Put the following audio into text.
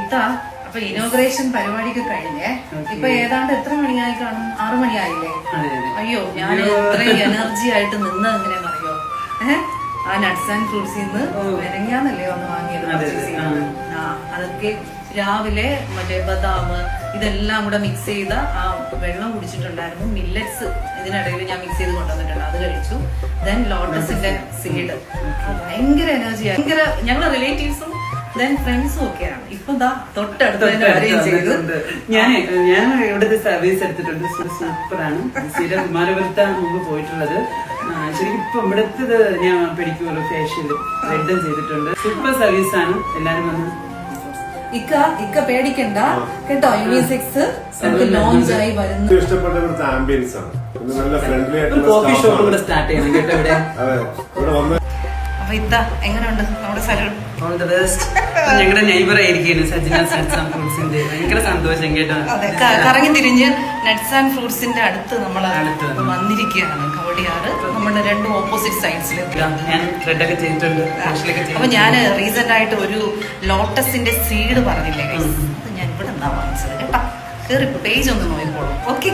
ഇത്താ അപ്പൊ ഇനോഗ്രേഷൻ പരിപാടിയൊക്കെ കഴിഞ്ഞേ. ഇപ്പൊ ഏതാണ്ട് എത്ര മണിയായി കാണും? 6 മണിയായില്ലേ? അയ്യോ, ഞാൻ എത്രയും എനർജി ആയിട്ട് നിന്ന് എങ്ങനെയാണെന്ന് അറിയോ? ആ നട്ട്സ് ആൻഡ് ഫ്രൂട്ട്സിൽ നിന്ന് വരങ്ങാന്നല്ലേ വന്ന് വാങ്ങിയത്. അതൊക്കെ രാവിലെ മറ്റേ ബദാം ഇതെല്ലാം കൂടെ മിക്സ് ചെയ്ത ആ വെള്ളം കുടിച്ചിട്ടുണ്ടായിരുന്നു. മില്ലറ്റ്സ് ഇതിനിടയിൽ ഞാൻ മിക്സ് ചെയ്ത് കൊണ്ടുവന്നിട്ടുണ്ട്, അത് കഴിച്ചു. ദെൻ ലോട്ടസിന്റെ സീഡ്, ഭയങ്കര എനർജി, ഭയങ്കര. ഞങ്ങളുടെ റിലേറ്റീവ്സും ഫ്രണ്ട്സും ഒക്കെയാണ്. ഇപ്പൊ തൊട്ടടുത്ത് ഞാൻ ഇവിടുത്തെ സർവീസ് എടുത്തിട്ടുണ്ട്. സൂപ്പറാണ്. സ്ഥിരം കുമാരപുരത്താണ് മുമ്പ് പോയിട്ടുള്ളത്. ശരിക്കും ഇപ്പൊ ഇവിടുത്തെ ഞാൻ പെഡിക്യൂർ ഫേഷ്യൽ റെഡും ചെയ്തിട്ടുണ്ട്. സൂപ്പർ സർവീസ് ആണ്. എല്ലാരും വന്ന് ഇക്ക പേടിക്കണ്ട കേട്ടോ. യൂണിസെക്സ് ലോഞ്ച് ആയി വരുന്നു. ഇഷ്ടപ്പെട്ട ആംബിയൻസ് ആണ്. നല്ല ഫ്രണ്ട്ലി ആയിട്ടുള്ള കോഫി ഷോപ്പ് കൂടെ സ്റ്റാർട്ട് ചെയ്യണം കേട്ടോ ഇവിടെ. അപ്പൊ ഇത്ത എങ്ങനെയുണ്ട് നമ്മുടെ സലൂൺ? All the best. ഞങ്ങളുടെ നെയ്ബർ ആയിരിക്കും സജിന നട്ട്സ് ആൻഡ് ഫ്രൂട്ട്സിന്റെ. ഭയങ്കര സന്തോഷം കേട്ടോ. അതെ, കറങ്ങി തിരിഞ്ഞ് നട്ട്സ് ആൻഡ് ഫ്രൂട്ട്സിന്റെ അടുത്ത് നമ്മൾ വന്നിരിക്കുകയാണ്. കവടിയാറ് നമ്മുടെ രണ്ടും ഓപ്പോസിറ്റ് സൈഡ്സിൽ. ഞാൻ റെഡൊക്കെ ചെയ്തിട്ടുണ്ട്. അപ്പൊ ഞാൻ റീസെന്റ് ആയിട്ട് ഒരു ലോട്ടസിന്റെ സീഡ് പറഞ്ഞില്ലേ, അത് ഞാൻ ഇവിടെ നിന്നാ വാങ്ങിച്ചത് കേട്ടോ. കേറി പേജ് ഒന്ന് നോക്കിക്കോളൂ. ഓക്കെ.